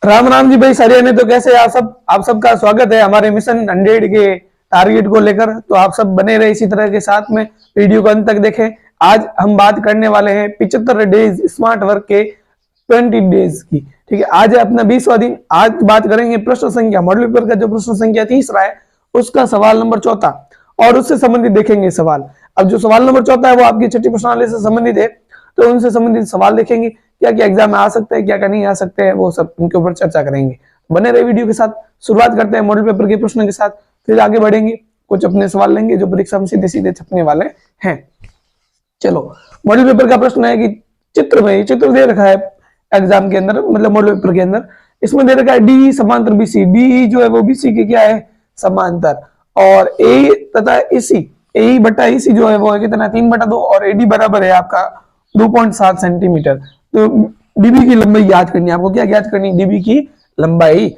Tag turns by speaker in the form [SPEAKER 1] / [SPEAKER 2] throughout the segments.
[SPEAKER 1] राम राम जी भाई सारिया ने। तो कैसे आप सबका स्वागत है हमारे मिशन 100 के टारगेट को लेकर। तो आप सब बने रहे इसी तरह के साथ में, वीडियो को अंत तक देखें। आज हम बात करने वाले हैं 75 डेज स्मार्ट वर्क के 20 डेज की। ठीक है, आज है अपना 20वां दिन। आज बात करेंगे प्रश्न संख्या, मॉडल पेपर का जो प्रश्न संख्या 30 है उसका सवाल नंबर 14 और उससे संबंधित देखेंगे सवाल। अब जो सवाल नंबर 14 है वो आपकी छठी प्रश्नावली से संबंधित है, तो उनसे संबंधित सवाल देखेंगे। क्या क्या एग्जाम में आ सकते हैं, क्या क्या नहीं आ सकते हैं, वो सब उनके ऊपर चर्चा करेंगे। बने रहे वीडियो के साथ। शुरुआत करते हैं मॉडल पेपर के प्रश्न के साथ, फिर आगे बढ़ेंगे। कुछ अपने सवाल लेंगे जो परीक्षा में सीधे सीधे छपने वाले हैं। चलो, मॉडल पेपर का प्रश्न है कि चित्र में, चित्र दे रखा है एग्जाम के अंदर, मतलब मॉडल पेपर के अंदर। इसमें दे रखा है डी समांतर बीसी। डी जो है वो बीसी के क्या है, समांतर। और ए तथा इसी ए बटा इसी जो है वो है कितना, 3/2। और एडी बराबर है आपका 2.7 सेंटीमीटर। तो डीबी की लंबाई याद करनी है आपको। क्या याद करनी, डीबी की लंबाई।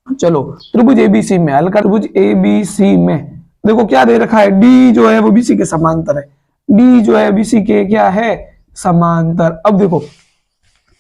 [SPEAKER 1] चलो, त्रिभुज एबीसी में, हल्का त्रिभुज एबीसी में देखो क्या दे रखा है, डी जो है वो बीसी के समांतर है। डी जो है बीसी के क्या है, समांतर। अब देखो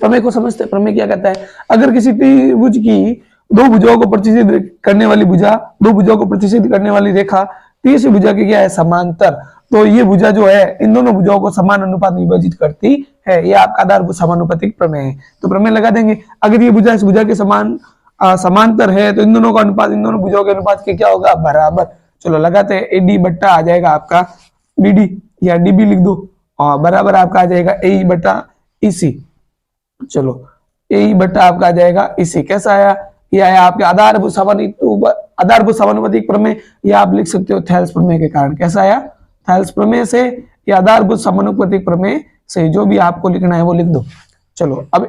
[SPEAKER 1] प्रमेय को समझते हैं। प्रमेय क्या कहता है, अगर किसी त्रिभुज की दो भुजाओं को प्रतिच्छेद करने वाली भुजा, दो भुजाओं को प्रतिच्छेद करने वाली रेखा तीसरी भुजा के क्या है, समांतर, तो ये भुजा जो है इन दोनों भुजाओं को समान अनुपात में विभाजित करती है। ये आपका आधारभूत समानुपातिक प्रमेय है। तो प्रमेय लगा देंगे, अगर ये भुजा इस भुजा के समान समांतर है तो इन दोनों का अनुपात इन दोनों भुजाओं के अनुपात के क्या होगा, बराबर। चलो लगाते हैं, एडी बट्टा आ जाएगा आपका बीडी या डीबी लिख दो, और बराबर आपका आ जाएगा ए बटा इसी। चलो, ए बट्टा आपका आ जाएगा इसी। कैसा आया, ये आया आपके आधारभूत समानुपातिक प्रमेय, या आप लिख सकते हो थेल्स प्रमेय के कारण। कैसा आया, थेल्स प्रमेय से या आधारभूत समानुपातिक प्रमेय से, जो भी आपको लिखना है वो लिख दो। चलो, अब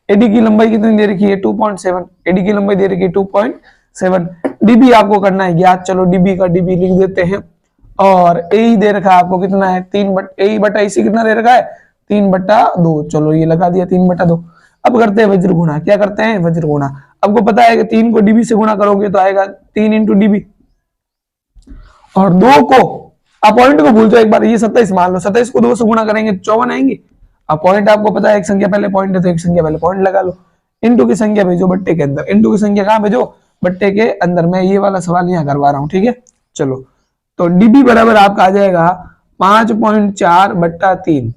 [SPEAKER 1] एडी की लंबाई कितनी दे रखी है, 2.7। एडी की लंबाई दे रखी है 2.7। डीबी आपको करना है ज्ञात। चलो, डीबी का डीबी लिख देते हैं। और ए दे रखा है आपको कितना है, 3 बटा इसी कितना दे रखा है, 3/2। चलो, ये लगा दिया 3/2। अब करते हैं वज्र गुणा। क्या करते हैं, वज्र गुणा। आपको पता है कि 3 को डीबी से गुणा करोगे तो आएगा 3 इंटू डीबी, और 2 को, आप पॉइंट को भूल जाओ एक बार, ये 27 मान लो, 27 को 2 से गुणा करेंगे 54 आएंगे। अब पॉइंट आपको पता है, एक संख्या पहले पॉइंट है तो एक संख्या पहले पॉइंट लगा लो। इंटू की संख्या भेजो बट्टे के अंदर। इंटू की संख्या कहां भेजो, बट्टे के अंदर। मैं ये वाला सवाल यहाँ करवा रहा हूँ, ठीक है। चलो, तो डीबी बराबर आपका आ जाएगा 5.4/3।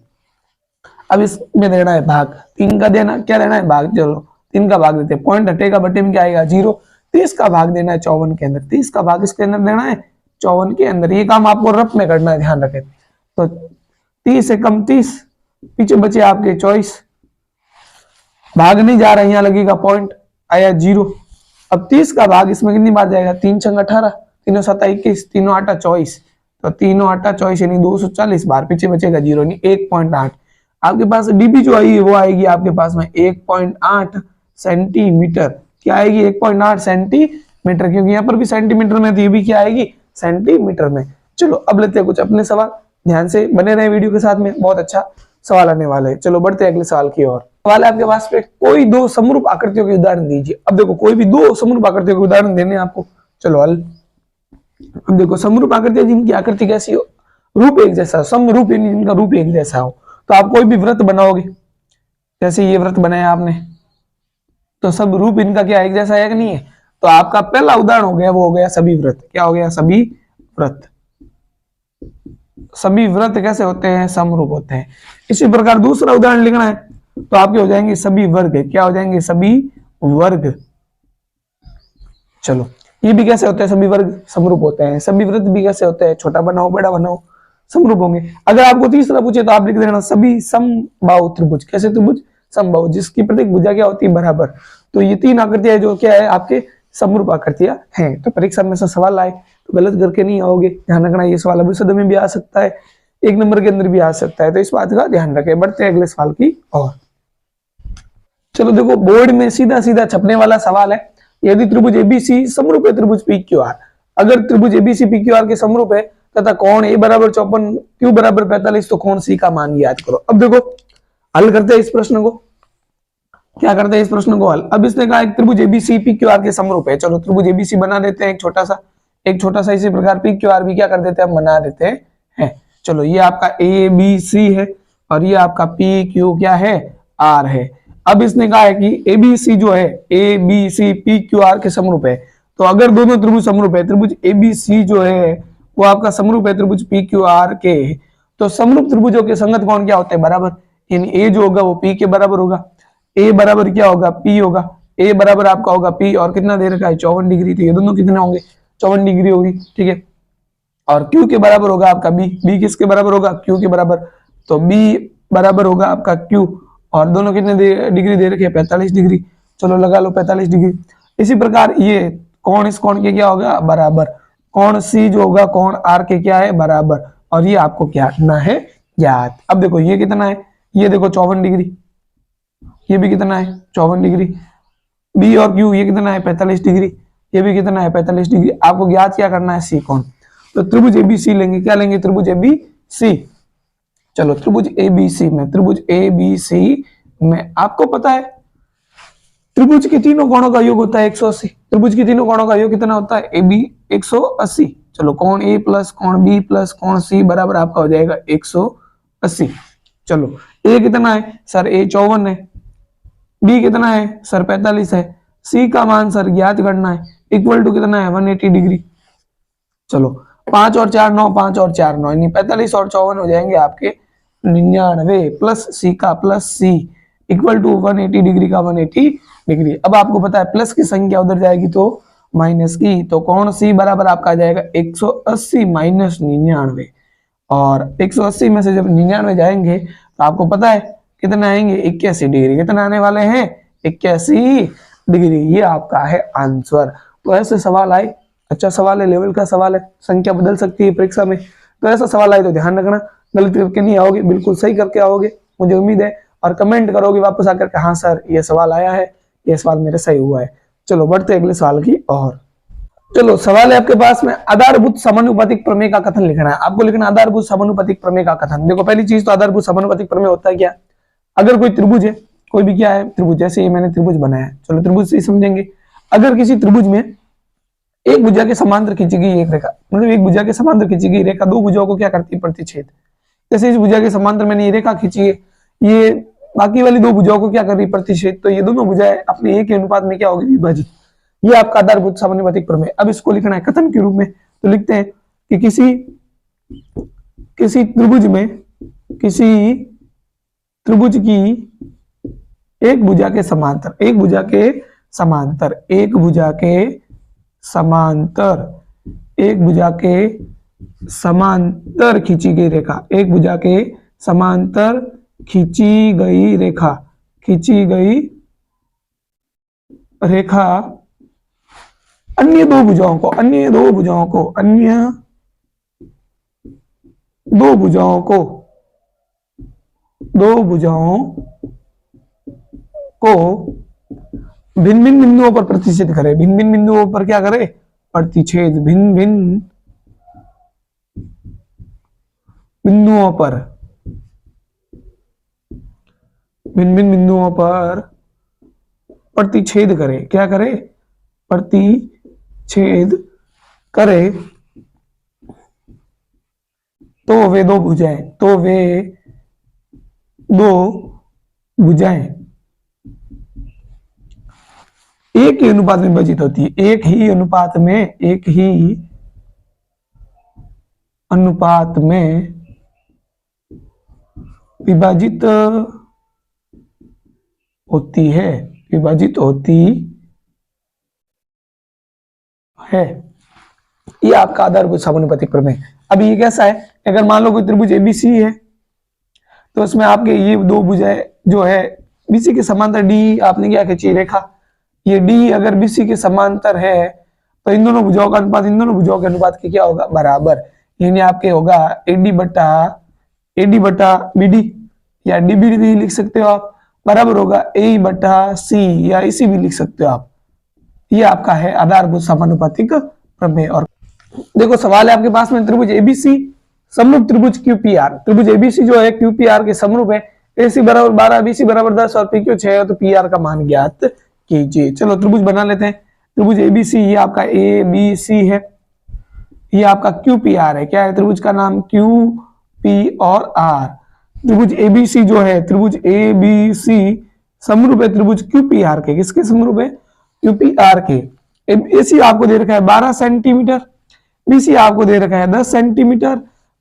[SPEAKER 1] अब इसमें देना है भाग, 3 का देना, क्या देना है, भाग। चलो, 3 का भाग देते हैं, पॉइंट हटेगा, बट्टे में क्या आएगा, 0। 30 का भाग देना है 54 के अंदर। 30 का भाग इसके अंदर देना है 54 के अंदर। ये काम आपको रफ में करना है, ध्यान रखें। तो 30 से कम 30, पीछे बचे आपके 24, भाग नहीं जा रहा, यहाँ लगेगा पॉइंट, आया 0। अब 30 का भाग इसमें कितनी बार जाएगा, 3 छंग 18, 3 7 21, 3 8 24। तो 3 8 24 यानी 240 बार, पीछे बचेगा 0 यानी 1.8। आपके पास डीबी जो आई है वो आएगी आपके पास में 1.8 सेंटीमीटर। क्या आएगी, 1.8 सेंटीमीटर, क्योंकि यहाँ पर भी सेंटीमीटर में, ये भी क्या आएगी, सेंटीमीटर में। चलो, अब लेते हैं कुछ अपने सवाल। ध्यान से बने रहे वीडियो के साथ में, बहुत अच्छा सवाल आने वाला है। चलो, बढ़ते हैं अगले सवाल की ओर। सवाल है आपके पास पे, कोई दो समरूप आकृतियों के उदाहरण दीजिए। अब देखो, कोई भी दो समरूप आकृतियों के उदाहरण देने हैं आपको। चलो, हल। अब देखो, समरूप आकृतियां जिनकी आकृति कैसी हो, रूप एक जैसा, समरूप यानी जिनका रूप एक जैसा हो। तो आप कोई भी व्रत बनाओगे, जैसे ये व्रत बनाया आपने, तो सब रूप इनका क्या एक जैसा है कि नहीं है। तो आपका पहला उदाहरण हो गया, वो हो गया सभी व्रत। क्या हो गया, सभी व्रत। सभी व्रत कैसे होते हैं, समरूप होते हैं। इसी प्रकार दूसरा उदाहरण लिखना है तो आपके हो जाएंगे सभी वर्ग। क्या हो जाएंगे, सभी वर्ग। चलो, ये भी कैसे होते हैं, सभी वर्ग समरूप होते हैं। सभी व्रत भी कैसे होते हैं, छोटा बनाओ बड़ा बनाओ, समरूप होंगे। अगर आपको तीसरा पूछे तो आप लिख देना सभी समबाहु त्रिभुज। कैसे त्रिभुज, समबाहु, जिसकी प्रत्येक भुजा क्या होती है, बराबर। तो ये 3 आकृतियां जो क्या है आपके समरूप आकृतियां हैं। तो परीक्षा में से सवाल आए तो गलत करके नहीं आओगे, ध्यान रखना। ये सवाल अभिषद में भी आ सकता है, 1 नंबर के अंदर भी आ सकता है, तो इस बात का ध्यान रखें। बढ़ते हैं अगले सवाल की ओर। चलो देखो, बोर्ड में सीधा सीधा छपने वाला सवाल है, यदि त्रिभुज एबीसी समरूप है त्रिभुज पीक्यूआर। अगर त्रिभुज एबीसी पीक्यूआर के समरूप है तथा कोण ए बराबर 54, क्यू बराबर 45, तो कोण सी का मान याद करो। अब देखो, हल करते हैं इस प्रश्न को। क्या करते हैं इस प्रश्न को हल। अब इसने कहा एक त्रिभुज एबीसी पीक्यूआर के समरूप है। चलो, त्रिभुज एबीसी बना देते हैं एक छोटा सा। इसी प्रकार पीक्यूआर भी क्या कर देते हैं, हम बना देते हैं। चलो, ये आपका ए बी सी है और ये आपका पी क्यू क्या है, आर है। अब इसने कहा है कि एबीसी जो है, A B C P Q R के समरूप है। तो अगर दोनों त्रिभुज समरूप है, त्रिभुज एबीसी जो है वो आपका समरूप है त्रिभुज पी क्यू आर के, तो समरूप त्रिभुजों के संगत कोण क्या होते हैं? बराबर। यानी ए जो होगा वो पी के बराबर होगा, ए बराबर क्या होगा? पी होगा। ए बराबर आपका होगा पी, और कितना दे रखा है? 54 डिग्री। तो ये दोनों कितने होंगे? 54 डिग्री होगी, ठीक है। और क्यू के बराबर होगा आपका बी, बी किसके बराबर होगा? क्यू के बराबर। तो बी बराबर होगा आपका क्यू, और दोनों कितने डिग्री दे रखे हैं? 45 डिग्री। चलो लगा लो 45 डिग्री। इसी प्रकार ये कोण इस कोण के क्या होगा? बराबर। कोण सी जो होगा कोण आर के क्या है? बराबर। और ये आपको क्या करना है? ज्ञात। अब देखो ये कितना है? ये देखो 54 डिग्री, ये भी कितना है? 54 डिग्री। बी और क्यू ये कितना है? 45 डिग्री। ये भी कितना है? 45 डिग्री। आपको ज्ञात क्या करना है? सी कोण। तो त्रिभुज एबीसी लेंगे। क्या लेंगे? त्रिभुज एबीसी। चलो त्रिभुज एबीसी में, त्रिभुज एबीसी में आपको पता है त्रिभुज के तीनों कोणों का योग होता है 180। त्रिभुज के तीनों कोणों का योग कितना होता है? A B 180। चलो कोण ए प्लस कोण बी प्लस कोण सी बराबर आपका हो जाएगा 180। चलो ए कितना है सर? ए 54 है। बी कितना है सर? 45 है। सी का मान सर ज्ञात करना है, इक्वल टू कितना है? 180 डिग्री। चलो 5 और 4 9, 5 और 4 9, यानी 45 और 54 हो जाएंगे आपके 99, प्लस सी का plus C equal to 180 degree का 180 डिग्री। अब आपको पता है प्लस की संख्या उधर जाएगी तो माइनस की, तो कोण सी बराबर आपका आ जाएगा 180 माइनस 99। और 180 में से जब 99 जाएंगे तो आपको पता है कितना आएंगे? 81 डिग्री। कितना आने वाले हैं? 81 डिग्री। ये आपका है आंसर। तो ऐसे सवाल आए, अच्छा सवाल है, लेवल का सवाल है, संख्या बदल सकती है परीक्षा में। तो ऐसा सवाल आए तो ध्यान रखना, गलत करके नहीं आओगे, बिल्कुल सही करके आओगे, मुझे उम्मीद है। और कमेंट करोगे वापस आकर के, हाँ सर ये सवाल आया है, ये सवाल मेरे सही हुआ है। चलो बढ़ते अगले सवाल की और। चलो सवाल है आपके पास में, आधारभूत समानुपातिक प्रमेय का कथन लिखना है। आपको लिखना आधारभूत समानुपातिक प्रमेय का कथन। देखो पहली चीज तो आधारभूत समानुपातिक प्रमेय होता है क्या? अगर कोई त्रिभुज है, कोई भी क्या है त्रिभुज, जैसे ये मैंने त्रिभुज बनाया है, चलो त्रिभुज से समझेंगे। अगर किसी त्रिभुज में एक भुजा के समांतर खींची गई एक रेखा, मतलब एक भुजा के समांतर खींची गई रेखा दो भुजाओं को क्या करती है? प्रतिच्छेद। जैसे इस भुजा के समांतर मैंने ये रेखा खींची है, ये बाकी वाली दो भुजाओं को क्या कर रही? प्रतिच्छेद। तो ये दोनों भुजाएं अपने एक के अनुपात में क्या होगी? विभाजित। ये आपका आधारभूत समानुपातिक प्रमेय। अब इसको लिखना है कथन के रूप में, तो लिखते हैं कि किसी त्रिभुज में, किसी त्रिभुज की एक भुजा के समांतर, एक भुजा के समांतर, एक भुजा के समांतर, एक भुजा के समांतर खींची गई रेखा, एक भुजा के समांतर खींची गई रेखा, खींची गई रेखा अन्य दो भुजाओं को, अन्य दो भुजाओं को, अन्य दो भुजाओं को, दो भुजाओं को भिन्न भिन्न बिंदुओं पर प्रतिच्छेद करे। भिन्न भिन्न बिंदुओं पर क्या करे? प्रतिच्छेद। भिन्न भिन्न बिंदुओं पर, भिन्न भिन्न बिंदुओं पर प्रतिच्छेद करे। क्या करे? प्रतिच्छेद करे। तो वे दो भुजाएं, तो वे दो भुजाएं एक ही अनुपात में विभाजित होती है। एक ही अनुपात में, एक ही अनुपात में विभाजित होती है, विभाजित होती है। ये आपका आधारभूत समानुपातिक प्रमेय। अब ये कैसा है? अगर मान लो कोई त्रिभुज एबीसी है, तो उसमें आपके ये दो भुजाएं जो है बीसी के समांतर डी आपने क्या खींची रेखा, ये डी अगर बीसी के समांतर है तो इन दोनों भुजाओं का अनुपात, इन दोनों भुजाओं के अनुपात के क्या होगा? बराबर। यानी आपके होगा एडी बटा बीडी, या डीबी भी लिख सकते हो आप, बराबर होगा ए बटा सी, या इसी भी लिख सकते हो आप। ये आपका है आधारभूत समानुपातिक प्रमेय। और देखो सवाल है आपके पास में, त्रिभुज एबीसी समरूप त्रिभुज क्यूपीआर। त्रिभुज एबीसी जो है क्यूपीआर के समरूप है। एसी बराबर 12, बीसी बराबर 10 और पीक्यू 6 है, तो पीआर का मान ज्ञात कीजिए। चलो त्रिभुज बना लेते हैं। त्रिभुज एबीसी ये आपका ए बी सी है, ये आपका क्यूपीआर है। क्या है त्रिभुज का नाम? क्यू पी और आर। त्रिभुज एबीसी जो है, त्रिभुज एबीसी समरूप है त्रिभुज क्यूपीआर के। किसके समरूप है? क्यूपीआर के। एसी आपको दे रखा है 12 सेंटीमीटर, बीसी आपको दे रखा है 10 सेंटीमीटर,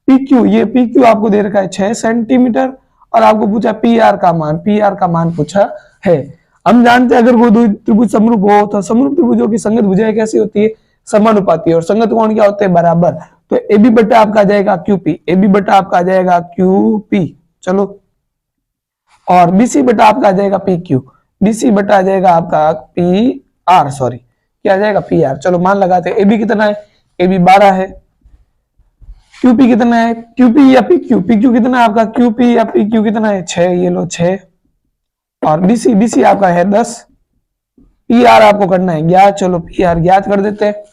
[SPEAKER 1] पीक्यू, ये पीक्यू आपको दे रखा है 6 सेंटीमीटर, और आपको पूछा पीआर का मान, पीआर का मान पूछा है। हम जानते हैं अगर वो दो त्रिभुज समरूप हो तो समरूप त्रिभुजों की संगत भुजाएं कैसी होती है? समानुपाती। और संगत कोण क्या होते हैं? बराबर। तो ए बी बटा आपका आ जाएगा क्यूपी, ए बी बटा आपका आ जाएगा क्यूपी, चलो। और बीसी बटा आपका आ जाएगा पी क्यू, बीसी बटा आ जाएगा आपका पी आर, सॉरी क्या आ जाएगा? P R. चलो मान लगाते हैं। ए बी कितना है? ए बी 12 है। क्यूपी कितना है? क्यूपी या पी क्यू? पी क्यू कितना है आपका? क्यूपी या पी क्यू कितना है? 6, ये लो 6। और बीसी, बीसी आपका है 10। पी आर आपको करना है ज्ञात, चलो पी आर ज्ञात कर देते हैं।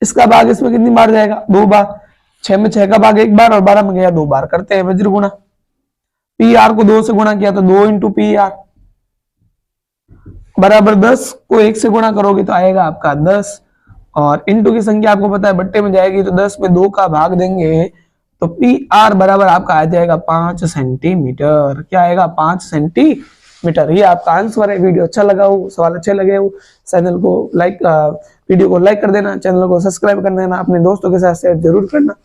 [SPEAKER 1] इसका भाग इसमें कितनी बार जाएगा? 2 बार। 6 में 6 का भाग 1 बार और 12 में गया 2 बार। करते हैं वज्र गुणा। पी आर को 2 से गुणा किया तो 2 इंटू पी आर बराबर 10 को 1 से गुणा करोगे तो आएगा आपका 10, और इंटू की संख्या आपको पता है बट्टे में जाएगी तो 10 में 2 का भाग देंगे तो पी आर बराबर आपका आ जाएगा 5 सेंटीमीटर। क्या आएगा? 5 सेंटीमीटर। ये आपका आंसर है। वीडियो अच्छा लगा हो, सवाल अच्छे लगे हो, चैनल को लाइक, वीडियो को लाइक कर देना, चैनल को सब्सक्राइब कर देना, अपने दोस्तों के साथ शेयर जरूर करना।